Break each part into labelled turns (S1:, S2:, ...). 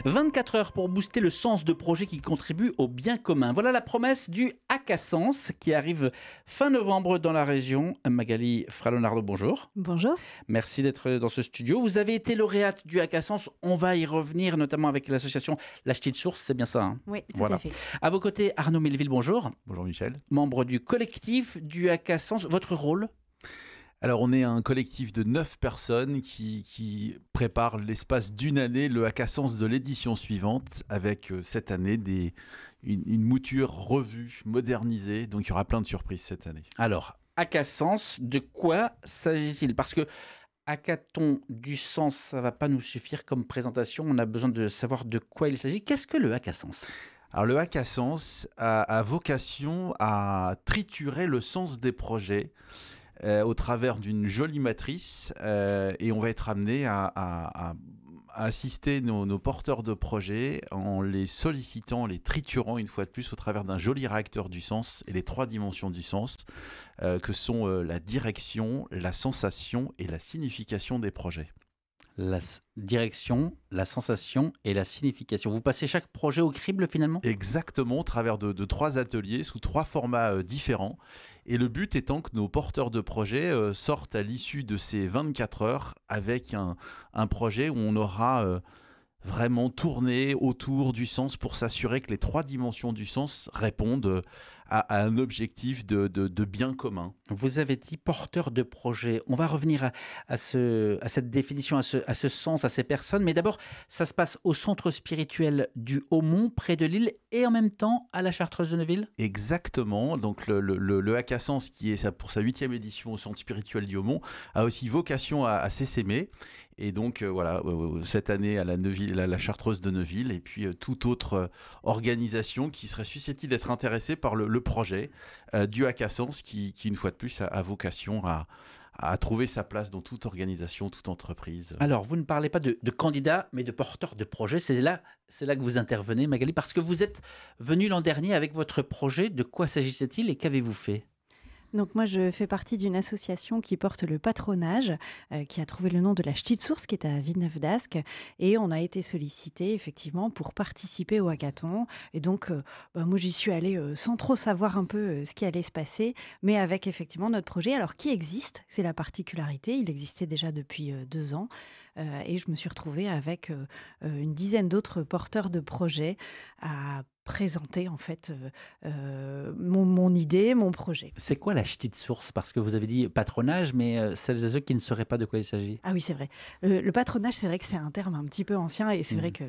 S1: 24 heures pour booster le sens de projets qui contribuent au bien commun. Voilà la promesse du Hackassens qui arrive fin novembre dans la région. Magali Fralonardo, bonjour.
S2: Bonjour.
S1: Merci d'être dans ce studio. Vous avez été lauréate du Hackassens. On va y revenir, notamment avec l'association La Petite Source, c'est bien ça, hein?
S2: Oui, tout
S1: voilà.
S2: à fait.
S1: À vos côtés, Arnaud Melville, bonjour.
S3: Bonjour Michel.
S1: Membre du collectif du Hackassens. Votre rôle ?
S3: Alors on est un collectif de 9 personnes qui préparent l'espace d'une année le Hackassens de l'édition suivante avec cette année une mouture revue, modernisée. Donc il y aura plein de surprises cette année.
S1: Alors, Hackassens, de quoi s'agit-il ? Parce que Hackathon du sens, ça ne va pas nous suffire comme présentation. On a besoin de savoir de quoi il s'agit. Qu'est-ce que le Hackassens ?
S3: Alors le Hackassens a vocation à triturer le sens des projets au travers d'une jolie matrice et on va être amené à assister nos porteurs de projets en les sollicitant, en les triturant une fois de plus au travers d'un joli réacteur du sens et les 3 dimensions du sens que sont la direction, la sensation et la signification des projets.
S1: La direction, la sensation et la signification. Vous passez chaque projet au crible finalement ?
S3: Exactement, au travers de 3 ateliers sous 3 formats différents. Et le but étant que nos porteurs de projets sortent à l'issue de ces 24 heures avec un projet où on aura vraiment tourné autour du sens pour s'assurer que les 3 dimensions du sens répondent à un objectif de bien commun.
S1: Vous avez dit porteur de projet. On va revenir à cette définition, à ce sens, à ces personnes. Mais d'abord, ça se passe au centre spirituel du Haumont, près de Lille, et en même temps à la Chartreuse de Neuville.
S3: Exactement. Donc le Hackassens, qui est pour sa 8e édition au centre spirituel du Haumont, a aussi vocation à s'essaimer. Et donc voilà, cette année à la Chartreuse de Neuville, et puis toute autre organisation qui serait susceptible d'être intéressée par le projet du Hackassens qui, une fois de plus, a vocation à trouver sa place dans toute organisation, toute entreprise.
S1: Alors, vous ne parlez pas de candidats, mais de porteurs de projets. C'est là que vous intervenez, Magali, parce que vous êtes venu l'an dernier avec votre projet. De quoi s'agissait-il et qu'avez-vous fait ?
S2: Donc moi, je fais partie d'une association qui porte le patronage, qui a trouvé le nom de la Petite Source, qui est à Villeneuve-d'Ascq. Et on a été sollicité, effectivement, pour participer au hackathon. Et donc, moi, j'y suis allée sans trop savoir un peu ce qui allait se passer, mais avec, effectivement, notre projet. Alors, qui existe ? C'est la particularité. Il existait déjà depuis 2 ans. Et je me suis retrouvée avec une dizaine d'autres porteurs de projets à présenter en fait mon idée, mon projet.
S1: C'est quoi la Petite Source ? Parce que vous avez dit patronage, mais celles et ceux qui ne sauraient pas de quoi il s'agit.
S2: Ah oui, c'est vrai. Le patronage, c'est vrai que c'est un terme un petit peu ancien et c'est vrai que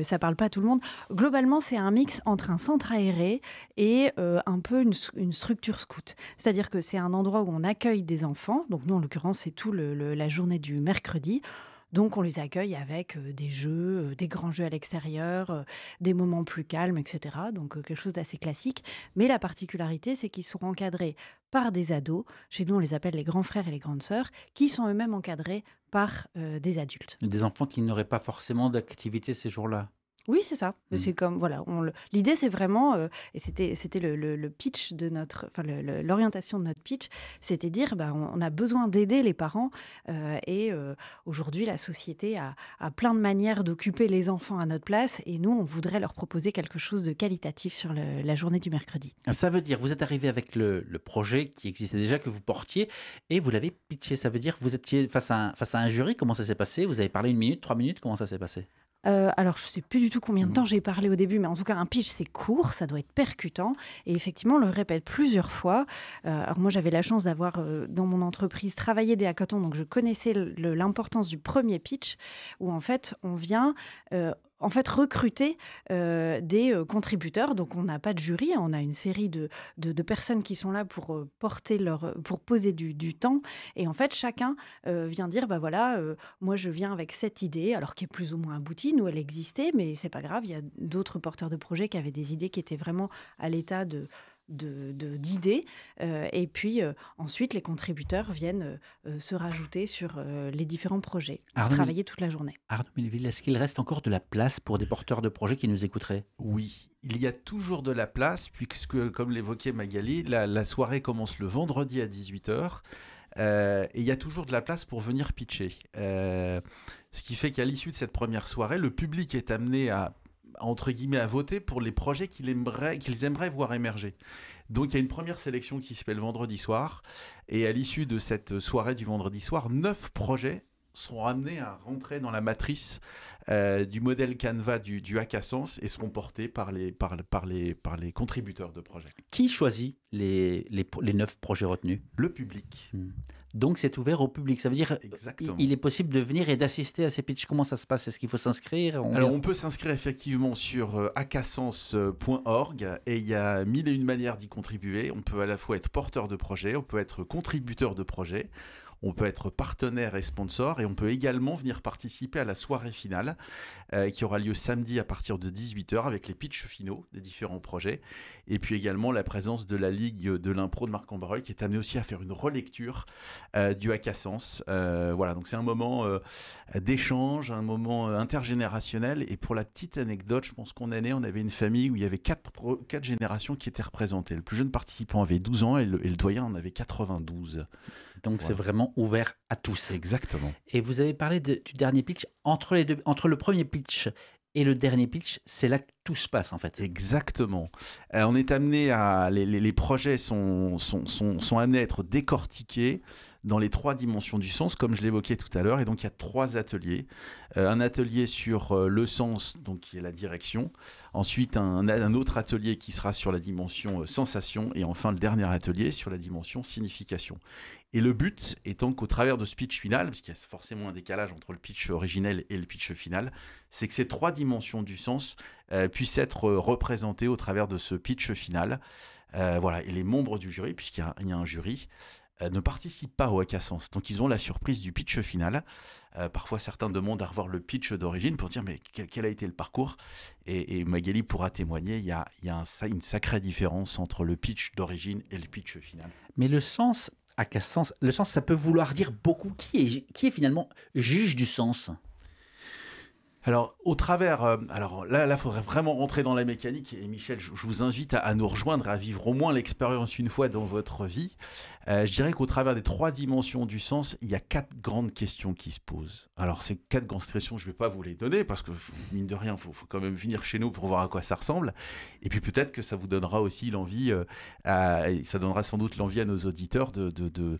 S2: ça parle pas à tout le monde. Globalement, c'est un mix entre un centre aéré et un peu une structure scout. C'est-à-dire que c'est un endroit où on accueille des enfants. Donc nous, en l'occurrence, c'est tout la journée du mercredi. Donc, on les accueille avec des jeux, des grands jeux à l'extérieur, des moments plus calmes, etc. Donc, quelque chose d'assez classique. Mais la particularité, c'est qu'ils sont encadrés par des ados. Chez nous, on les appelle les grands frères et les grandes sœurs, qui sont eux-mêmes encadrés par des adultes.
S1: Des enfants qui n'auraient pas forcément d'activité ces jours-là.
S2: Oui, c'est ça. C'est comme, voilà, l'idée, c'est vraiment, et c'était le pitch de l'orientation de notre pitch, c'était dire, on a besoin d'aider les parents et aujourd'hui, la société a plein de manières d'occuper les enfants à notre place et nous, on voudrait leur proposer quelque chose de qualitatif sur la journée du mercredi.
S1: Ça veut dire, vous êtes arrivé avec le projet qui existait déjà, que vous portiez, et vous l'avez pitché. Ça veut dire que vous étiez face à un jury. Comment ça s'est passé ? Vous avez parlé 1 minute, 3 minutes, comment ça s'est passé ?
S2: Alors, je ne sais plus du tout combien de temps j'ai parlé au début, mais en tout cas, un pitch, c'est court, ça doit être percutant. Et effectivement, on le répète plusieurs fois. Alors moi, j'avais la chance d'avoir, dans mon entreprise, travaillé des hackathons, donc je connaissais l'importance du premier pitch, où en fait, on vient recruter des contributeurs. Donc, on n'a pas de jury, on a une série de personnes qui sont là pour pour poser du temps. Et en fait, chacun vient dire, voilà, moi, je viens avec cette idée, alors qui est plus ou moins aboutie. Nous, elle existait, mais c'est pas grave. Il y a d'autres porteurs de projets qui avaient des idées qui étaient vraiment à l'état d'idées. Et puis, ensuite, les contributeurs viennent se rajouter sur les différents projets pour travailler toute la journée.
S1: Arnaud Melville, est-ce qu'il reste encore de la place pour des porteurs de projets qui nous écouteraient ?
S3: Oui, il y a toujours de la place puisque, comme l'évoquait Magali, la soirée commence le vendredi à 18 h. Et il y a toujours de la place pour venir pitcher. Ce qui fait qu'à l'issue de cette première soirée, le public est amené entre guillemets, à voter pour les projets qu'ils aimeraient voir émerger. Donc il y a une première sélection qui se fait le vendredi soir, et à l'issue de cette soirée du vendredi soir, 9 projets seront amenés à rentrer dans la matrice du modèle Canva du Hack à Sens et seront portés par les contributeurs de projets.
S1: Qui choisit les 9 projets retenus?
S3: Le public.
S1: Donc c'est ouvert au public, ça veut dire il est possible de venir et d'assister à ces pitchs. Comment ça se passe? Est-ce qu'il faut s'inscrire?
S3: On peut s'inscrire effectivement sur hackasens.org et il y a 1001 manières d'y contribuer. On peut à la fois être porteur de projet, on peut être contributeur de projet, on peut être partenaire et sponsor, et on peut également venir participer à la soirée finale qui aura lieu samedi à partir de 18h avec les pitchs finaux des différents projets, et puis également la présence de la Ligue de l'impro de Marc-en-Barreuil qui est amenée aussi à faire une relecture du Hack à Sens. Voilà, donc c'est un moment d'échange, un moment intergénérationnel, et pour la petite anecdote, je pense qu'on avait une famille où il y avait 4 générations qui étaient représentées. Le plus jeune participant avait 12 ans et le doyen en avait 92.
S1: Donc c'est vraiment ouvert à tous.
S3: Exactement.
S1: Et vous avez parlé du dernier pitch. Entre le premier pitch et le dernier pitch, c'est là que tout se passe en fait.
S3: Exactement. On est amené à... Les projets sont amenés à être décortiqués dans les 3 dimensions du sens, comme je l'évoquais tout à l'heure. Et donc, il y a 3 ateliers. Un atelier sur le sens, donc qui est la direction. Ensuite, un autre atelier qui sera sur la dimension sensation. Et enfin, le dernier atelier sur la dimension signification. Et le but étant qu'au travers de ce pitch final, parce qu'il y a forcément un décalage entre le pitch originel et le pitch final, c'est que ces 3 dimensions du sens puissent être représentées au travers de ce pitch final. Voilà. Et les membres du jury, puisqu'il y a un jury, ne participent pas au Hack à Sens. Donc ils ont la surprise du pitch final. Parfois certains demandent à revoir le pitch d'origine pour dire mais quel a été le parcours, et Magali pourra témoigner, il y a une sacrée différence entre le pitch d'origine et le pitch final.
S1: Mais le sens, Hack à Sens, le sens, ça peut vouloir dire beaucoup. Qui est finalement juge du sens?
S3: Alors, au travers, alors là, il faudrait vraiment rentrer dans la mécanique. Et Michel, je vous invite à nous rejoindre, à vivre au moins l'expérience une fois dans votre vie. Je dirais qu'au travers des 3 dimensions du sens, il y a 4 grandes questions qui se posent. Alors, ces 4 grandes questions, je ne vais pas vous les donner parce que, mine de rien, il faut quand même venir chez nous pour voir à quoi ça ressemble. Et puis, peut-être que ça vous donnera aussi l'envie, ça donnera sans doute l'envie à nos auditeurs de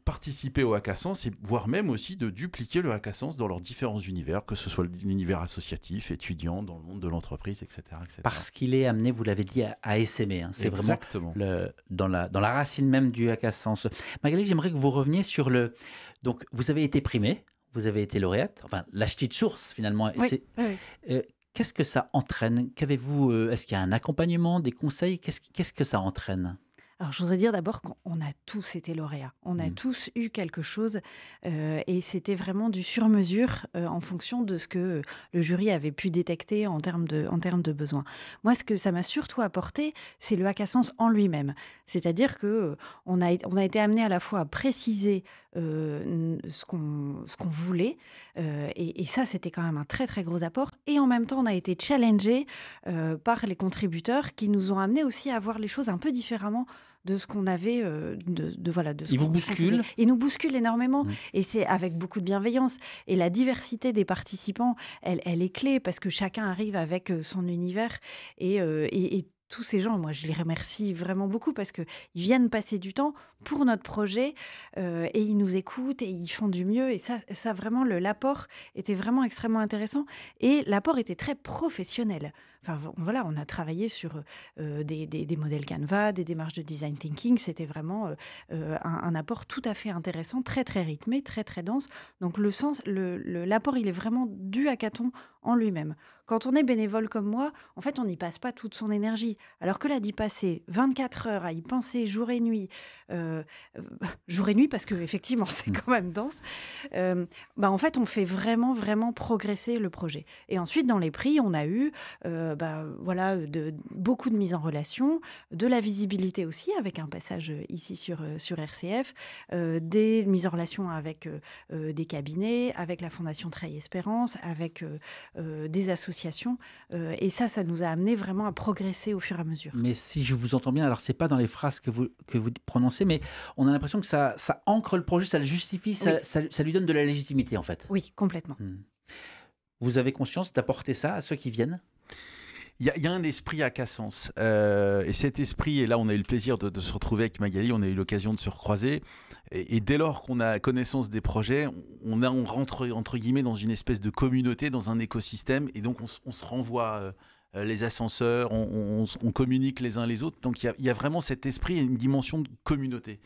S3: participer au Hack à Sens, et voire même aussi de dupliquer le Hack à Sens dans leurs différents univers, que ce soit l'univers associatif, étudiant, dans le monde de l'entreprise, etc. etc.
S1: Parce qu'il est amené, vous l'avez dit, à essaimer. Hein. C'est
S3: exactement
S1: vraiment dans la racine même du Hack à Sens. Magali, j'aimerais que vous reveniez sur le... Donc, vous avez été primée, vous avez été lauréate, enfin, la petite source, finalement.
S2: Oui, oui.
S1: Qu'est-ce que ça entraîne? Qu'avez-vous, est-ce qu'il y a un accompagnement, des conseils? Qu'est-ce que ça entraîne?
S2: Alors, je voudrais dire d'abord qu'on a tous été lauréats. On a tous eu quelque chose et c'était vraiment du sur-mesure en fonction de ce que le jury avait pu détecter en termes de besoins. Moi, ce que ça m'a surtout apporté, c'est le Hack à Sens en lui-même. C'est-à-dire qu'on a été amené à la fois à préciser ce qu'on voulait et ça, c'était quand même un très, très gros apport. Et en même temps, on a été challengé par les contributeurs qui nous ont amené aussi à voir les choses un peu différemment de ce qu'on avait,
S1: Ils vous bousculent.
S2: Ils nous bousculent énormément, et c'est avec beaucoup de bienveillance. Et la diversité des participants, elle est clé, parce que chacun arrive avec son univers, et tous ces gens, moi, je les remercie vraiment beaucoup parce qu'ils viennent passer du temps pour notre projet et ils nous écoutent et ils font du mieux. Et ça vraiment, l'apport était vraiment extrêmement intéressant. Et l'apport était très professionnel. Enfin, voilà, on a travaillé sur des modèles Canva, des démarches de design thinking. C'était vraiment un apport tout à fait intéressant, très, très rythmé, très, très dense. Donc, l'apport, il est vraiment du hackathon en lui-même. Quand on est bénévole comme moi, en fait, on n'y passe pas toute son énergie. Alors que là, d'y passer 24 heures à y penser jour et nuit, parce qu'effectivement, c'est quand même dense, en fait, on fait vraiment, vraiment progresser le projet. Et ensuite, dans les prix, on a eu beaucoup de mise en relation, de la visibilité aussi, avec un passage ici sur RCF, des mises en relation avec des cabinets, avec la Fondation Trail Espérance, avec des associations. Et ça nous a amené vraiment à progresser au fur et à mesure.
S1: Mais si je vous entends bien, alors c'est pas dans les phrases que vous prononcez, mais mais on a l'impression que ça ancre le projet, ça le justifie, ça lui donne de la légitimité en fait.
S2: Oui, complètement.
S1: Vous avez conscience d'apporter ça à ceux qui viennent ?
S3: Il y a un esprit à Cassens. Et cet esprit, et là on a eu le plaisir de se retrouver avec Magali, on a eu l'occasion de se recroiser. Et dès lors qu'on a connaissance des projets, on rentre entre guillemets dans une espèce de communauté, dans un écosystème. Et donc on se renvoie les ascenseurs, on communique les uns les autres. Donc il y a vraiment cet esprit et une dimension de communauté.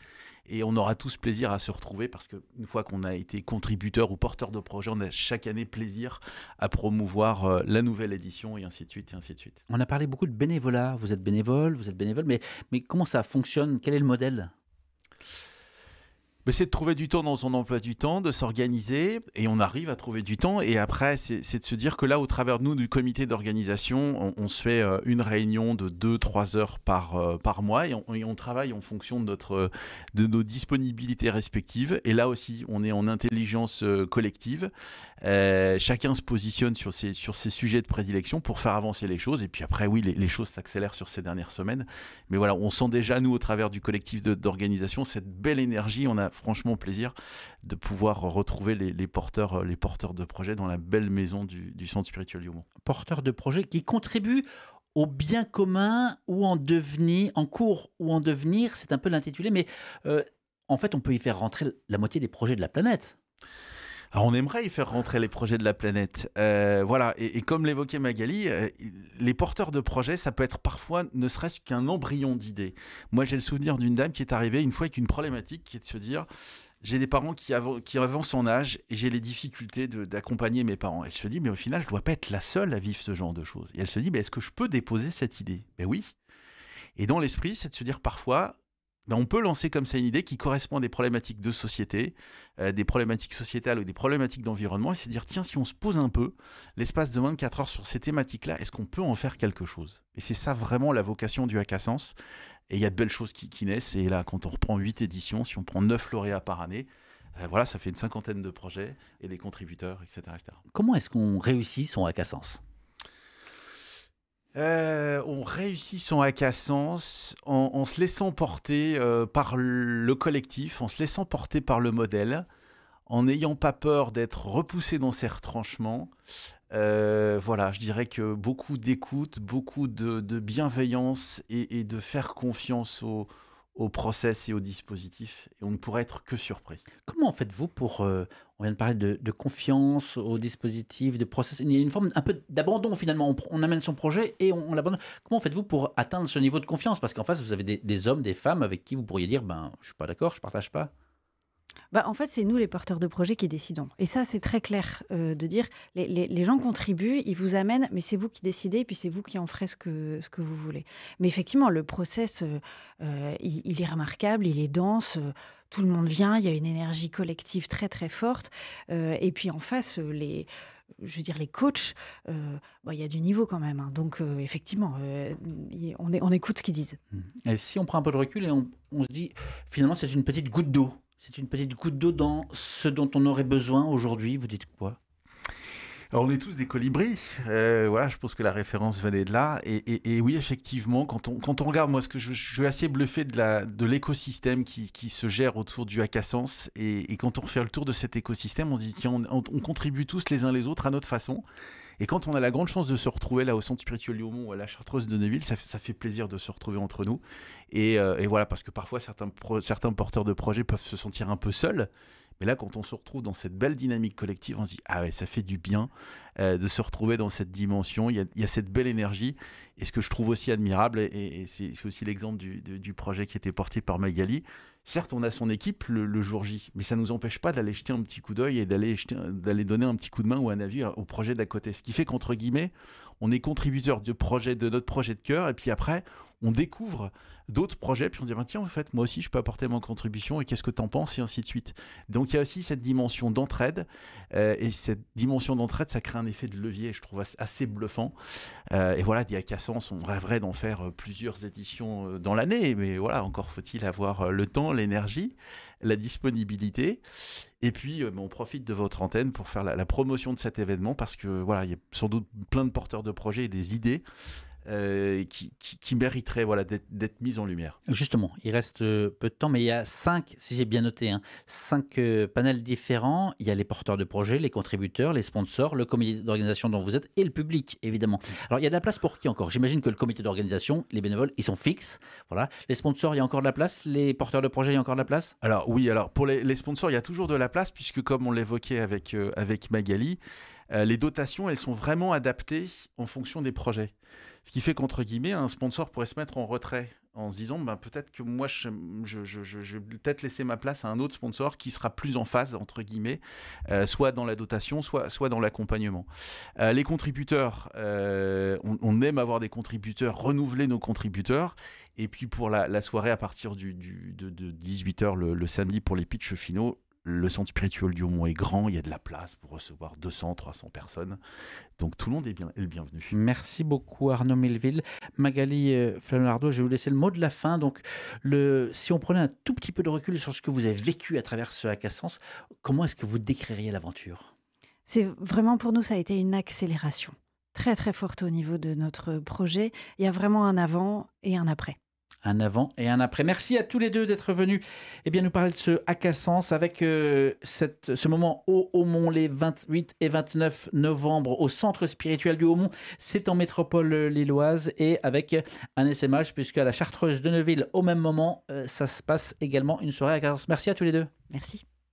S3: Et on aura tous plaisir à se retrouver parce qu'une fois qu'on a été contributeur ou porteur de projet, on a chaque année plaisir à promouvoir la nouvelle édition et ainsi de suite et ainsi de suite.
S1: On a parlé beaucoup de bénévolat. Vous êtes bénévole, mais comment ça fonctionne ? Quel est le modèle ?
S3: C'est de trouver du temps dans son emploi du temps, de s'organiser, et on arrive à trouver du temps. Et après, c'est de se dire que là, au travers de nous, du comité d'organisation, on se fait une réunion de 2-3 heures par mois, et on travaille en fonction de nos disponibilités respectives. Et là aussi, on est en intelligence collective. Chacun se positionne sur ses sujets de prédilection pour faire avancer les choses. Et puis après, oui, les choses s'accélèrent sur ces dernières semaines. Mais voilà, on sent déjà, nous, au travers du collectif d'organisation, cette belle énergie. On a franchement plaisir de pouvoir retrouver les porteurs de projets dans la belle maison du Centre spirituel Youmont.
S1: Porteurs de projets qui contribuent au bien commun ou en devenir, en cours ou en devenir, c'est un peu l'intitulé, mais en fait, on peut y faire rentrer la moitié des projets de la planète.
S3: Alors on aimerait y faire rentrer les projets de la planète. Voilà, et comme l'évoquait Magali, les porteurs de projets, ça peut être parfois ne serait-ce qu'un embryon d'idée. Moi, j'ai le souvenir d'une dame qui est arrivée une fois avec une problématique qui est de se dire « j'ai des parents qui avancent en âge et j'ai les difficultés d'accompagner mes parents ». Elle se dit « mais au final, je ne dois pas être la seule à vivre ce genre de choses ». Et elle se dit « est-ce que je peux déposer cette idée ?» Ben oui. Et dans l'esprit, c'est de se dire parfois... on peut lancer comme ça une idée qui correspond à des problématiques de société, des problématiques sociétales ou des problématiques d'environnement, et c'est dire, tiens, si on se pose un peu, l'espace de 24 heures sur ces thématiques-là, est-ce qu'on peut en faire quelque chose ? Et c'est ça vraiment la vocation du Hack-à-Sens. Et il y a de belles choses qui naissent. Et là, quand on reprend 8 éditions, si on prend 9 lauréats par année, voilà, ça fait une 50aine de projets et des contributeurs, etc. etc.
S1: Comment est-ce qu'on réussit son Hack-à-Sens ?
S3: On réussit son Hack-à-Sens en se laissant porter par le collectif, en se laissant porter par le modèle, en n'ayant pas peur d'être repoussé dans ses retranchements. Voilà, je dirais que beaucoup d'écoute, beaucoup de bienveillance et de faire confiance au process et au dispositif. Et on ne pourrait être que surpris.
S1: Comment faites-vous pour... on vient de parler de confiance au dispositif, de process. Il y a une forme un peu d'abandon finalement. On amène son projet et on l'abandonne. Comment faites-vous pour atteindre ce niveau de confiance ? Parce qu'en face, vous avez des hommes, des femmes avec qui vous pourriez dire je ne suis pas d'accord, je ne partage pas.
S2: En fait, c'est nous les porteurs de projets qui décidons. Et ça, c'est très clair de dire, les gens contribuent, ils vous amènent, mais c'est vous qui décidez, et puis c'est vous qui en ferez ce que vous voulez. Mais effectivement, le process, il est remarquable, il est dense, tout le monde vient, il y a une énergie collective très très forte. Et puis en face, les coachs, il y a du niveau quand même. Hein. Donc, effectivement, on écoute ce qu'ils disent.
S1: Et si on prend un peu de recul et on se dit, finalement, c'est une petite goutte d'eau. C'est une petite goutte d'eau dans ce dont on aurait besoin aujourd'hui. Vous dites quoi ?
S3: Alors, on est tous des colibris. Voilà, je pense que la référence venait de là. Et oui, effectivement, quand on regarde, moi, je suis assez bluffé de l'écosystème qui se gère autour du Hack-à-Sens. Et quand on refait le tour de cet écosystème, on se dit, tiens, on contribue tous les uns les autres à notre façon. Et quand on a la grande chance de se retrouver là au Centre spirituel Youmont ou à la Chartreuse de Neuville, ça fait plaisir de se retrouver entre nous. Et voilà, parce que parfois, certains porteurs de projets peuvent se sentir un peu seuls. Mais là, quand on se retrouve dans cette belle dynamique collective, on se dit « Ah ouais, ça fait du bien de se retrouver dans cette dimension. Il y a cette belle énergie. » Et ce que je trouve aussi admirable, et c'est aussi l'exemple du projet qui était porté par Magali, certes, on a son équipe le jour J, mais ça ne nous empêche pas d'aller jeter un petit coup d'œil et d'aller donner un petit coup de main ou un avis au projet d'à côté. Ce qui fait qu'entre guillemets, on est contributeur de notre projet de cœur, et puis après, on découvre d'autres projets, puis on dit tiens, en fait, moi aussi, je peux apporter mon contribution, et qu'est-ce que tu en penses, et ainsi de suite. Donc, il y a aussi cette dimension d'entraide, et cette dimension d'entraide, ça crée un effet de levier, je trouve assez bluffant. Et voilà, des Hack-à-Sens, on rêverait d'en faire plusieurs éditions dans l'année, mais voilà, encore faut-il avoir le temps, l'énergie, la disponibilité. Et puis, on profite de votre antenne pour faire la promotion de cet événement, parce que voilà, il y a sans doute plein de porteurs de projets et des idées qui mériteraient voilà, d'être mises en lumière.
S1: Justement, il reste peu de temps, mais il y a 5, si j'ai bien noté, 5 panels différents. Il y a les porteurs de projets, les contributeurs, les sponsors, le comité d'organisation dont vous êtes et le public, évidemment. Alors, il y a de la place pour qui encore? J'imagine que le comité d'organisation, les bénévoles, ils sont fixes. Voilà. Les sponsors, il y a encore de la place. Les porteurs de projets, il y a encore de la place.
S3: Alors oui, pour les sponsors, il y a toujours de la place, puisque comme on l'évoquait avec Magali, les dotations, elles sont vraiment adaptées en fonction des projets. Ce qui fait qu'entre guillemets, un sponsor pourrait se mettre en retrait en se disant peut-être que moi, je vais peut-être laisser ma place à un autre sponsor qui sera plus en phase, entre guillemets, soit dans la dotation, soit dans l'accompagnement. Les contributeurs, on aime avoir des contributeurs, renouveler nos contributeurs. Et puis pour la soirée, à partir de 18h le samedi pour les pitchs finaux, le centre spirituel du Haumont est grand, il y a de la place pour recevoir 200, 300 personnes. Donc tout le monde est le bienvenu.
S1: Merci beaucoup Arnaud Melville. Magali Flamardo, je vais vous laisser le mot de la fin. Donc, si on prenait un tout petit peu de recul sur ce que vous avez vécu à travers ce Hack-à-Sens, comment est-ce que vous décririez l'aventure?
S2: C'est vraiment pour nous, ça a été une accélération très très forte au niveau de notre projet. Il y a vraiment un avant et un après.
S1: Un avant et un après. Merci à tous les deux d'être venus nous parler de ce Hack-à-Sens avec ce moment au Haumont les 28 et 29 novembre au centre spirituel du Haumont. C'est en métropole lilloise et avec un SMH puisqu'à la Chartreuse de Neuville au même moment, ça se passe également une soirée à Hack-à-Sens. Merci à tous les deux.
S2: Merci.